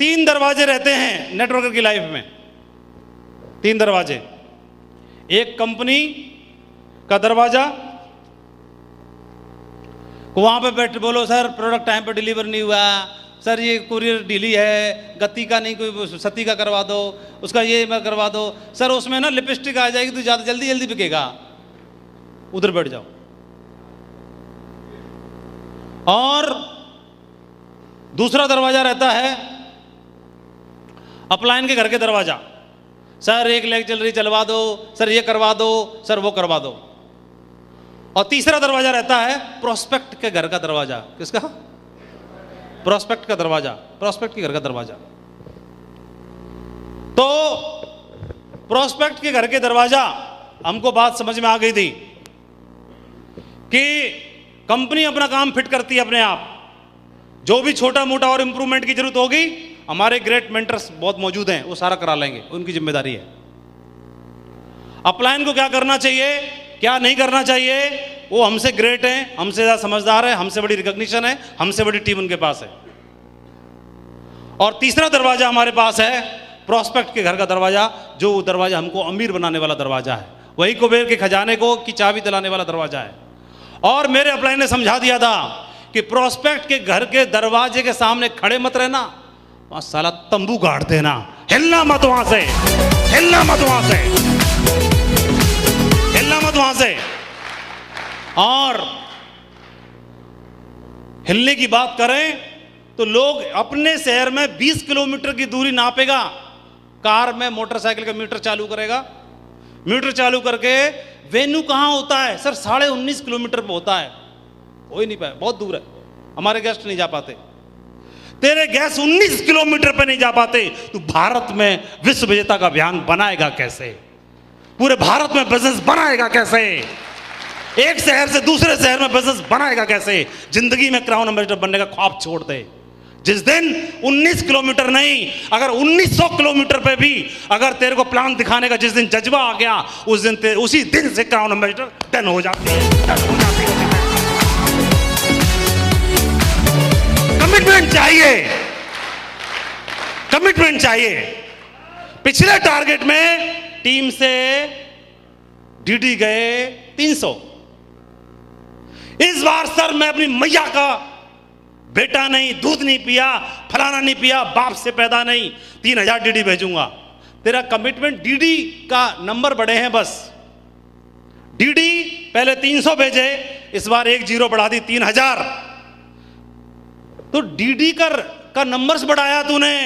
3 दरवाजे रहते हैं नेटवर्कर की लाइफ में, 3 दरवाजे। एक कंपनी का दरवाजा, वहां पे बैठ बोलो सर प्रोडक्ट टाइम पे डिलीवर नहीं हुआ, सर ये कुरियर डिली है, गति का नहीं कोई सती का करवा दो, उसका ये मैं करवा दो, सर उसमें ना लिपस्टिक आ जाएगी तो ज़्यादा जल्दी जल्दी बिकेगा, उधर बैठ जाओ। और दूसरा दरवाजा रहता है अपलाइन के घर के दरवाजा, सर एक लेग चल रही चलवा दो, सर ये करवा दो, सर वो करवा दो। और तीसरा दरवाजा रहता है प्रोस्पेक्ट के घर का दरवाजा। किसका? प्रोस्पेक्ट का दरवाजा, प्रोस्पेक्ट के घर का दरवाजा। तो प्रोस्पेक्ट के घर के दरवाजा, हमको बात समझ में आ गई थी कि कंपनी अपना काम फिट करती है अपने आप, जो भी छोटा मोटा और इंप्रूवमेंट की जरूरत होगी हमारे ग्रेट मेंटर्स बहुत मौजूद हैं, वो सारा करा लेंगे, उनकी जिम्मेदारी है। अपलाइन को क्या करना चाहिए क्या नहीं करना चाहिए वो हमसे ग्रेट हैं, हमसे ज़्यादा समझदार है, हमसे बड़ी रिकॉग्निशन है, हमसे बड़ी टीम उनके पास है। और तीसरा दरवाजा हमारे पास है प्रोस्पेक्ट के घर का दरवाजा, जो दरवाजा हमको अमीर बनाने वाला दरवाजा है, वही कुबेर के खजाने को की चाबी दिलाने वाला दरवाजा है। और मेरे अपलाइन ने समझा दिया था कि प्रोस्पेक्ट के घर के दरवाजे के सामने खड़े मत रहना, वहां साला तंबू गाड़ देना, हिलना मत वहां से, हिलना मत वहां से, हिलना मत वहां से। और हिलने की बात करें तो लोग अपने शहर में 20 किलोमीटर की दूरी नापेगा, कार में मोटरसाइकिल का मीटर चालू करेगा, मीटर चालू करके वेन्यू कहां होता है, सर 19.5 किलोमीटर पे होता है, हो ही नहीं पाए, बहुत दूर है, हमारे गेस्ट नहीं जा पाते, तेरे गेस्ट 19 किलोमीटर पे नहीं जा पाते, तू भारत में विश्व विजेता का अभियान बनाएगा कैसे, पूरे भारत में बिजनेस बनाएगा कैसे, एक शहर से दूसरे शहर में बिजनेस बनाएगा कैसे, जिंदगी में क्राउन एम्बेसडर बनने का ख्वाब छोड़ दे। जिस दिन 19 किलोमीटर नहीं, अगर 1900 किलोमीटर पे भी अगर तेरे को प्लान दिखाने का जिस दिन जज्बा आ गया, उस दिन उसी दिन से क्राउन एम्बेसडर डन हो जाती है, डन हो जाती है। कमिटमेंट चाहिए, कमिटमेंट चाहिए। पिछले टारगेट में टीम से डीडी गए 300, इस बार सर मैं अपनी मैया का बेटा नहीं, दूध नहीं पिया, फलाना नहीं पिया, बाप से पैदा नहीं, 3000 डीडी भेजूंगा। तेरा कमिटमेंट, डीडी का नंबर बढ़े हैं बस, डीडी पहले 300 भेजे, इस बार 1 जीरो बढ़ा दी 3000, तो डीडी का नंबर्स बढ़ाया तूने,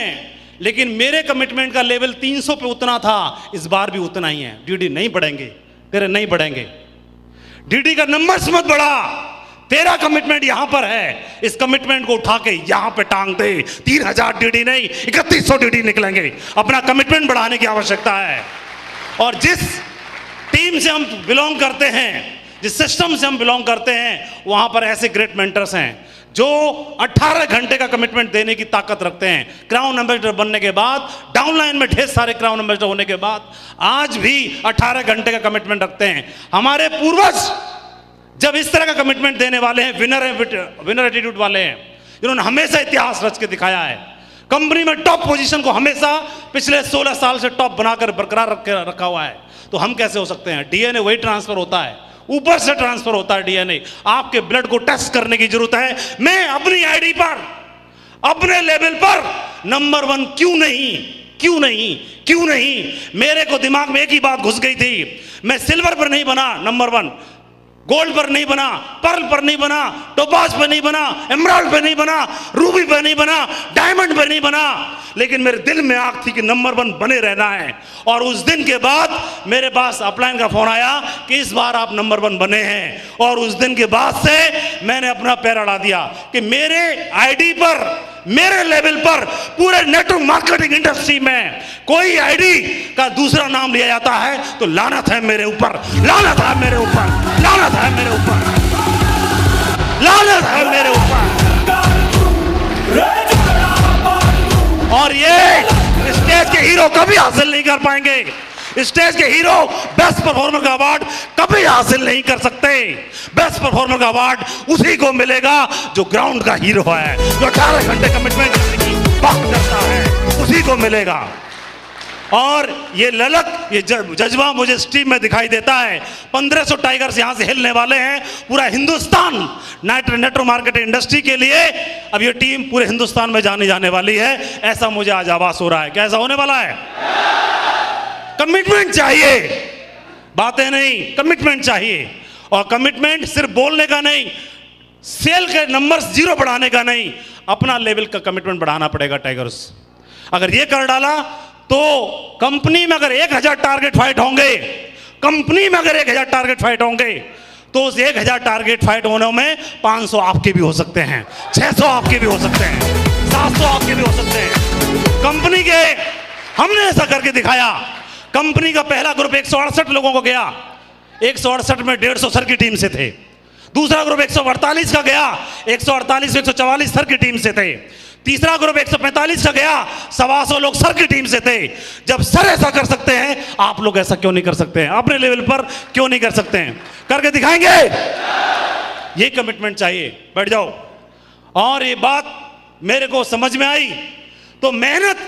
लेकिन मेरे कमिटमेंट का लेवल 300 पे उतना था, इस बार भी उतना ही है, डीडी नहीं बढ़ेंगे तेरे, नहीं बढ़ेंगे, डीडी का नंबर्स मत बढ़ा, तेरा कमिटमेंट यहां पर है, इस कमिटमेंट को उठा के यहां पे टांग दे, 3000 डीडी नहीं 3100 डीडी निकलेंगे, अपना कमिटमेंट बढ़ाने की आवश्यकता है। और जिस टीम से हम बिलोंग करते हैं, जिस सिस्टम से हम बिलोंग करते हैं, वहां पर ऐसे ग्रेट मेंटर्स हैं जो 18 घंटे का कमिटमेंट देने की ताकत रखते हैं। क्राउन एम्बेसडर बनने के बाद, डाउनलाइन में ढेर सारे क्राउन एम्बेसडर होने के बाद, आज भी 18 घंटे का कमिटमेंट रखते हैं। हमारे पूर्वज जब इस तरह का कमिटमेंट देने वाले हैं, विनर एटीट्यूड वाले हैं, इन्होंने हमेशा इतिहास रच के दिखाया है। कंपनी में टॉप पोजीशन को हमेशा पिछले 16 साल से टॉप बनाकर बरकरार रखा हुआ है। तो हम कैसे हो सकते हैं? डीएनए वही ट्रांसफर होता है, ऊपर से ट्रांसफर होता है डीएनए। आपके ब्लड को टेस्ट करने की जरूरत है। मैं अपनी आईडी पर, अपने लेवल पर नंबर 1 क्यों नहीं, क्यों नहीं, क्यों नहीं? मेरे को दिमाग में एक ही बात घुस गई थी, मैं सिल्वर पर नहीं बना नंबर 1, गोल्ड पर नहीं बना, पर्ल पर नहीं बना, टोपाज पर नहीं बना, एमराल्ड पर नहीं बना, रूबी पर नहीं बना, डायमंड पर नहीं बना, लेकिन मेरे दिल में आग थी कि नंबर 1 बने रहना है। और उस दिन के बाद मेरे पास अपलाइन का फोन आया कि इस बार आप नंबर 1 बने हैं। और उस दिन के बाद से मैंने अपना पैर अड़ा दिया कि मेरे आईडी पर, मेरे लेवल पर, पूरे नेटवर्क मार्केटिंग इंडस्ट्री में कोई आईडी का दूसरा नाम लिया जाता है तो लानत है मेरे ऊपर, लानत है मेरे ऊपर, लानत है मेरे ऊपर, लानत है मेरे ऊपर। और ये स्टेज के हीरो कभी हासिल नहीं कर पाएंगे। स्टेज के हीरो बेस्ट परफॉर्मर का अवार्ड कभी हासिल नहीं कर सकते। बेस्ट परफॉर्मर का अवार्ड उसी को मिलेगा जो ग्राउंड का हीरो है, जो 18 घंटे कमिटमेंट करने की बात करता है। आपको मिलेगा। और ये ललक, ये जज्बा मुझे इस टीम में दिखाई देता है। 1500 टाइगर्स यहां से हिलने वाले हैं। पूरा हिंदुस्तान नेटवर्क मार्केटिंग इंडस्ट्री के लिए अब ये टीम पूरे हिंदुस्तान में जानी जाने वाली है, ऐसा मुझे आज आभास हो रहा है। कैसा होने वाला है? कमिटमेंट चाहिए, बातें नहीं, कमिटमेंट चाहिए। और कमिटमेंट सिर्फ बोलने का नहीं, सेल के नंबर्स जीरो बढ़ाने का नहीं, अपना लेवल का कमिटमेंट बढ़ाना पड़ेगा टाइगर्स। अगर ये कर डाला तो कंपनी में अगर 1000 टारगेट फाइट होंगे, कंपनी में अगर 1000 टारगेट फाइट होंगे, तो उस 1000 टारगेट फाइट होने में 500 आपके भी हो सकते हैं, 600 आपके भी हो सकते हैं, 700 आपके भी हो सकते हैं। कंपनी के हमने ऐसा करके दिखाया। कंपनी का पहला ग्रुप 168 लोगों को गया, 168 में 150 सर की टीम से थे। दूसरा ग्रुप 148 का गया, 148 में 144 सर की टीम से थे। तीसरा ग्रुप 145 का गया, 125 लोग सर की टीम से थे। जब सर ऐसा कर सकते हैं, आप लोग ऐसा क्यों नहीं कर सकते हैं? अपने लेवल पर क्यों नहीं कर सकते हैं? करके दिखाएंगे। ये कमिटमेंट चाहिए। बैठ जाओ। और ये बात मेरे को समझ में आई तो मेहनत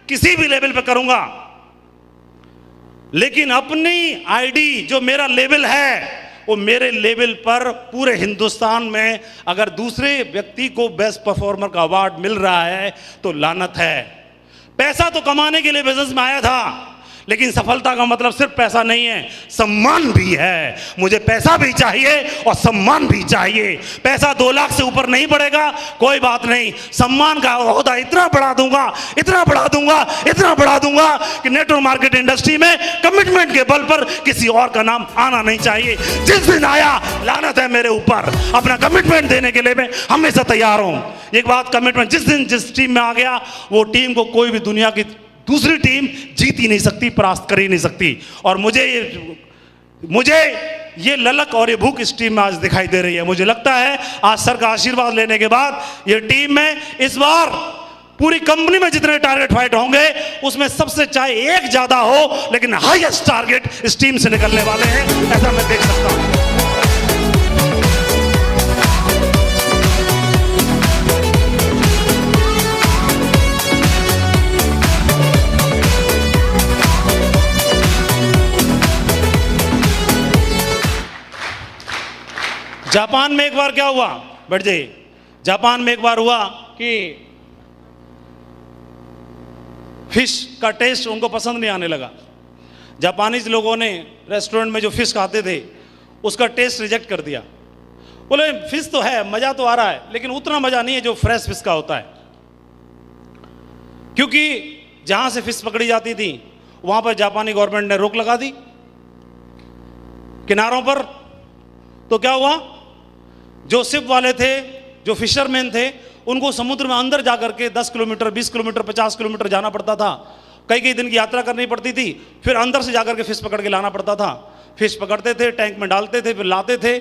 किसी भी लेवल पे करूंगा, लेकिन अपनी आईडी जो मेरा लेवल है वो मेरे लेवल पर पूरे हिंदुस्तान में अगर दूसरे व्यक्ति को बेस्ट परफॉर्मर का अवार्ड मिल रहा है तो लानत है। पैसा तो कमाने के लिए बिजनेस में आया था, लेकिन सफलता का मतलब सिर्फ पैसा नहीं है, सम्मान भी है। मुझे पैसा भी चाहिए और सम्मान भी चाहिए। पैसा 2 लाख से ऊपर नहीं बढ़ेगा, कोई बात नहीं। सम्मान का ओहदा इतना बढ़ा दूंगा, इतना बढ़ा दूंगा, इतना बढ़ा दूंगा कि नेटवर्क मार्केट इंडस्ट्री में कमिटमेंट के बल पर किसी और का नाम आना नहीं चाहिए। जिस दिन आया, लानत है मेरे ऊपर। अपना कमिटमेंट देने के लिए मैं हमेशा तैयार हूं। एक बात, कमिटमेंट जिस दिन जिस टीम में आ गया, वो टीम को कोई भी दुनिया की दूसरी टीम जीत ही नहीं सकती, परास्त कर ही नहीं सकती। और मुझे ये ललक और ये भूख इस टीम में आज दिखाई दे रही है। मुझे लगता है आज सर का आशीर्वाद लेने के बाद ये टीम में इस बार पूरी कंपनी में जितने टारगेट फाइट होंगे उसमें सबसे चाहे एक ज्यादा हो, लेकिन हाईएस्ट टारगेट इस टीम से निकलने वाले हैं, ऐसा मैं देख सकता हूं। जापान में एक बार क्या हुआ, बैठ जाइए। जापान में एक बार हुआ कि फिश का टेस्ट उनको पसंद नहीं आने लगा। जापानीज लोगों ने रेस्टोरेंट में जो फिश खाते थे उसका टेस्ट रिजेक्ट कर दिया। बोले फिश तो है, मजा तो आ रहा है, लेकिन उतना मजा नहीं है जो फ्रेश फिश का होता है। क्योंकि जहां से फिश पकड़ी जाती थी वहां पर जापानी गवर्नमेंट ने रोक लगा दी किनारों पर। तो क्या हुआ, जो शिप वाले थे, जो फिशरमैन थे, उनको समुद्र में अंदर जाकर के 10 किलोमीटर, 20 किलोमीटर, 50 किलोमीटर जाना पड़ता था। कई कई दिन की यात्रा करनी पड़ती थी, फिर अंदर से जाकर के फिश पकड़ के लाना पड़ता था। फिश पकड़ते थे, टैंक में डालते थे, फिर लाते थे,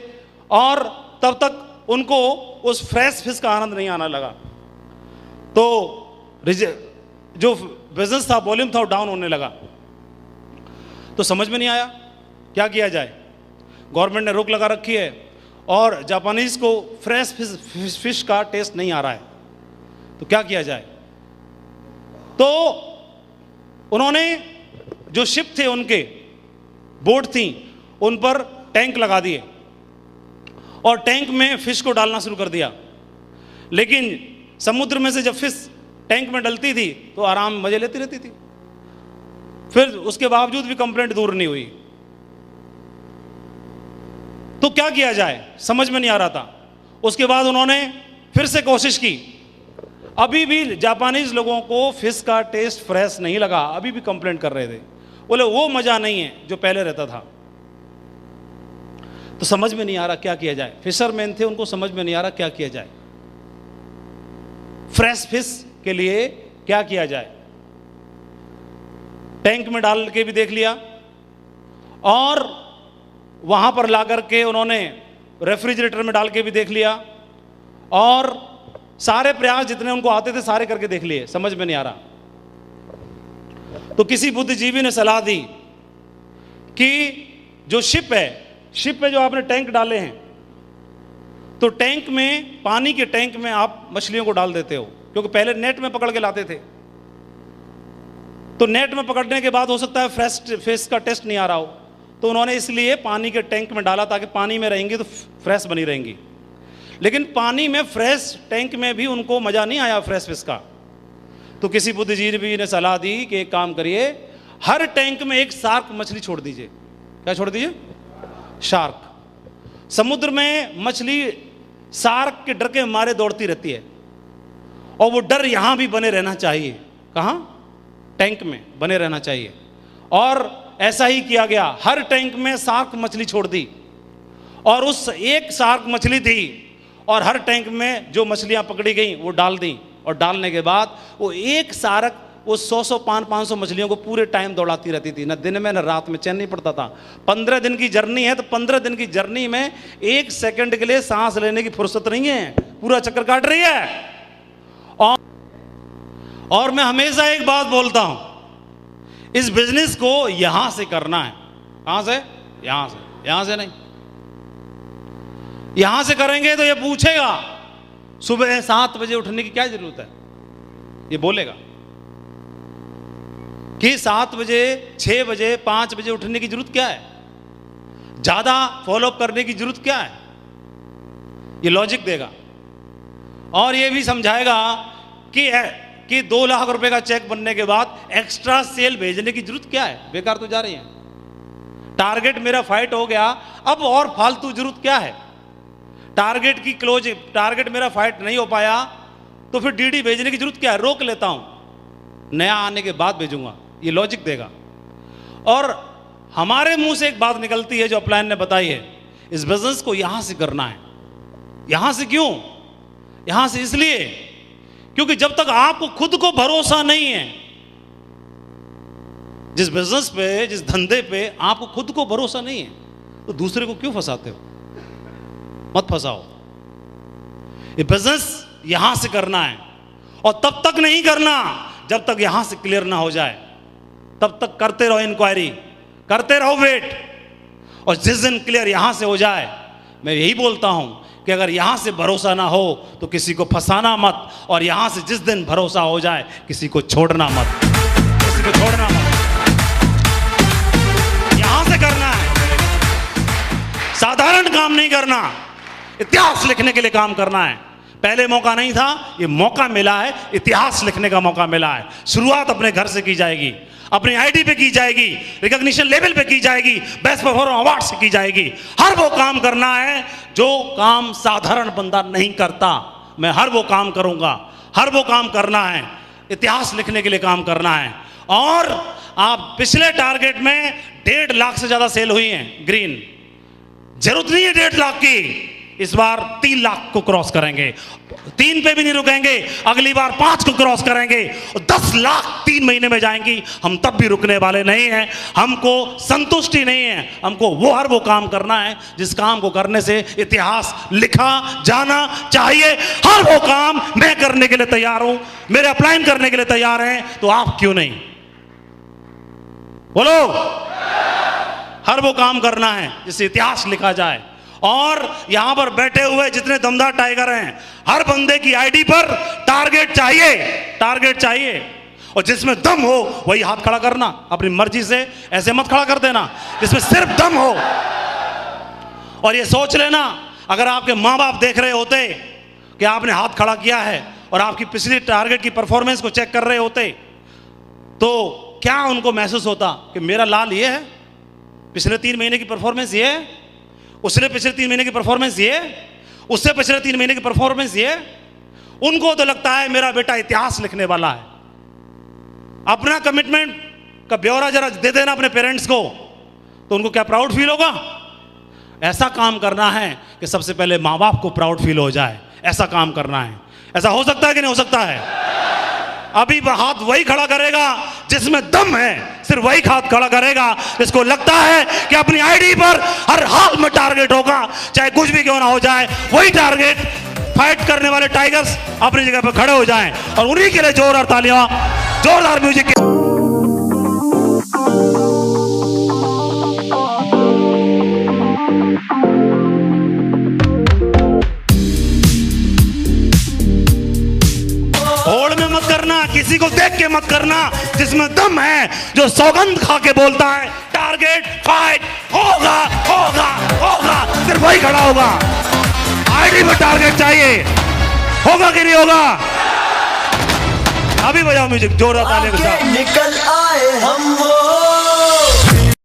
और तब तक उनको उस फ्रेश फिश का आनंद नहीं आना लगा। तो जो बिजनेस था, वॉल्यूम था, वो डाउन होने लगा। तो समझ में नहीं आया क्या किया जाए। गवर्नमेंट ने रोक लगा रखी है और जापानीज को फ्रेश फिश का टेस्ट नहीं आ रहा है, तो क्या किया जाए। तो उन्होंने जो शिप थे, उनके बोट थी, उन पर टैंक लगा दिए और टैंक में फिश को डालना शुरू कर दिया। लेकिन समुद्र में से जब फिश टैंक में डलती थी तो आराम मजे लेती रहती थी। फिर उसके बावजूद भी कंप्लेंट दूर नहीं हुई। तो क्या किया जाए, समझ में नहीं आ रहा था। उसके बाद उन्होंने फिर से कोशिश की। अभी भी जापानीज लोगों को फिश का टेस्ट फ्रेश नहीं लगा, अभी भी कंप्लेंट कर रहे थे। बोले वो मजा नहीं है जो पहले रहता था। तो समझ में नहीं आ रहा क्या किया जाए। फिशरमैन थे, उनको समझ में नहीं आ रहा क्या किया जाए। फ्रेश फिश के लिए क्या किया जाए। टैंक में डाल के भी देख लिया और वहां पर ला करके उन्होंने रेफ्रिजरेटर में डाल के भी देख लिया, और सारे प्रयास जितने उनको आते थे सारे करके देख लिए, समझ में नहीं आ रहा। तो किसी बुद्धिजीवी ने सलाह दी कि जो शिप है, शिप पे जो आपने टैंक डाले हैं, तो टैंक में, पानी के टैंक में आप मछलियों को डाल देते हो, क्योंकि पहले नेट में पकड़ के लाते थे। तो नेट में पकड़ने के बाद हो सकता है फ्रेश फिश का टेस्ट नहीं आ रहा हो, तो उन्होंने इसलिए पानी के टैंक में डाला ताकि पानी में रहेंगी तो फ्रेश बनी रहेंगी। लेकिन पानी में फ्रेश टैंक में भी उनको मज़ा नहीं आया फ्रेश फिश का। तो किसी बुद्धिजीवी ने सलाह दी कि एक काम करिए, हर टैंक में एक शार्क मछली छोड़ दीजिए। क्या छोड़ दीजिए? शार्क। समुद्र में मछली शार्क के डर के मारे दौड़ती रहती है, और वो डर यहां भी बने रहना चाहिए। कहां? टैंक में बने रहना चाहिए। और ऐसा ही किया गया, हर टैंक में शार्क मछली छोड़ दी, और उस एक शार्क मछली थी, और हर टैंक में जो मछलियां पकड़ी गई वो डाल दी, और डालने के बाद वो एक शार्क वो 100 500 मछलियों को पूरे टाइम दौड़ाती रहती थी, न दिन में न रात में, चैन नहीं पड़ता था। 15 दिन की जर्नी है, तो 15 दिन की जर्नी में 1 सेकंड के लिए सांस लेने की फुर्सत नहीं है, पूरा चक्कर काट रही है। और मैं हमेशा एक बात बोलता हूं, इस बिजनेस को यहां से करना है। कहां से? यहां से, यहां से नहीं। यहां से करेंगे तो ये पूछेगा सुबह 7 बजे उठने की क्या जरूरत है, ये बोलेगा कि 7 बजे, 6 बजे, 5 बजे उठने की जरूरत क्या है, ज्यादा फॉलोअप करने की जरूरत क्या है, ये लॉजिक देगा। और ये भी समझाएगा कि 2 लाख रुपए का चेक बनने के बाद एक्स्ट्रा सेल भेजने की जरूरत क्या है, बेकार तो जा रही है। टारगेट मेरा फाइट हो गया, अब और फालतू जरूरत क्या है? टारगेट की क्लोज, टारगेट मेरा फाइट नहीं हो पाया तो फिर डीडी भेजने की जरूरत क्या है, रोक लेता हूं, नया आने के बाद भेजूंगा, ये लॉजिक देगा। और हमारे मुंह से एक बात निकलती है जो अपलाइन ने बताई है, इस बिजनेस को यहां से करना है। यहां से क्यों? यहां से इसलिए क्योंकि जब तक आपको खुद को भरोसा नहीं है, जिस बिजनेस पे, जिस धंधे पे आपको खुद को भरोसा नहीं है, तो दूसरे को क्यों फंसाते हो? मत फंसाओ। ये बिजनेस यहां से करना है, और तब तक नहीं करना जब तक यहां से क्लियर ना हो जाए। तब तक करते रहो इंक्वायरी, करते रहो वेट, और जिस दिन क्लियर यहां से हो जाए, मैं यही बोलता हूं कि अगर यहां से भरोसा ना हो तो किसी को फंसाना मत, और यहां से जिस दिन भरोसा हो जाए किसी को छोड़ना मत, किसी को छोड़ना मत। यहां से करना है, साधारण काम नहीं करना, इतिहास लिखने के लिए काम करना है। पहले मौका नहीं था, ये मौका मिला है, इतिहास लिखने का मौका मिला है। शुरुआत अपने घर से की जाएगी, अपनी आईडी पे की जाएगी, रिकॉग्निशन लेवल पे की जाएगी, बेस्ट परफॉर्मर अवार्ड से की जाएगी। हर वो काम करना है जो काम साधारण बंदा नहीं करता। मैं हर वो काम करूंगा, हर वो काम करना है, इतिहास लिखने के लिए काम करना है। और आप पिछले टारगेट में 1.5 लाख से ज्यादा सेल हुई है ग्रीन, जरूरत नहीं है 1.5 लाख की, इस बार 3 लाख को क्रॉस करेंगे, 3 पे भी नहीं रुकेंगे, अगली बार 5 को क्रॉस करेंगे, और 10 लाख 3 महीने में जाएंगी। हम तब भी रुकने वाले नहीं हैं, हमको संतुष्टि नहीं है, हमको हर वो काम करना है जिस काम को करने से इतिहास लिखा जाना चाहिए। हर वो काम मैं करने के लिए तैयार हूं, मेरे अपलाइन करने के लिए तैयार हैं, तो आप क्यों नहीं? बोलो। हर वो काम करना है जिससे इतिहास लिखा जाए। और यहां पर बैठे हुए जितने दमदार टाइगर हैं, हर बंदे की आईडी पर टारगेट चाहिए, टारगेट चाहिए, और जिसमें दम हो वही हाथ खड़ा करना, अपनी मर्जी से ऐसे मत खड़ा कर देना, जिसमें सिर्फ दम हो। और ये सोच लेना, अगर आपके माँ बाप देख रहे होते कि आपने हाथ खड़ा किया है और आपकी पिछली टारगेट की परफॉर्मेंस को चेक कर रहे होते, तो क्या उनको महसूस होता कि मेरा लाल ये है, पिछले 3 महीने की परफॉर्मेंस ये है, उसने पिछले 3 महीने की परफॉर्मेंस ये, उससे पिछले 3 महीने की परफॉर्मेंस ये। उनको तो लगता है मेरा बेटा इतिहास लिखने वाला है। अपना कमिटमेंट का ब्यौरा जरा दे देना अपने पेरेंट्स को, तो उनको क्या प्राउड फील होगा? ऐसा काम करना है कि सबसे पहले माँ बाप को प्राउड फील हो जाए, ऐसा काम करना है। ऐसा हो सकता है कि नहीं हो सकता है? अभी हाथ वही खड़ा करेगा जिसमें दम है, सिर्फ वही हाथ खड़ा करेगा जिसको लगता है कि अपनी आईडी पर हर हाल में टारगेट होगा, चाहे कुछ भी क्यों ना हो जाए, वही टारगेट। फाइट करने वाले टाइगर्स अपनी जगह पर खड़े हो जाएं, और उन्हीं के लिए जोरदार तालियां, जोरदार म्यूजिक के। होड़ में मत करना, किसी किसी को देख के मत करना, जिसमें दम है, जो सौगंध खा के बोलता है टारगेट फाइट होगा होगा होगा, सिर्फ वही खड़ा होगा। आईडी में टारगेट चाहिए, होगा कि नहीं होगा? अभी बजाओ म्यूजिक जोरदार तालियों के साथ। निकल आए हम वो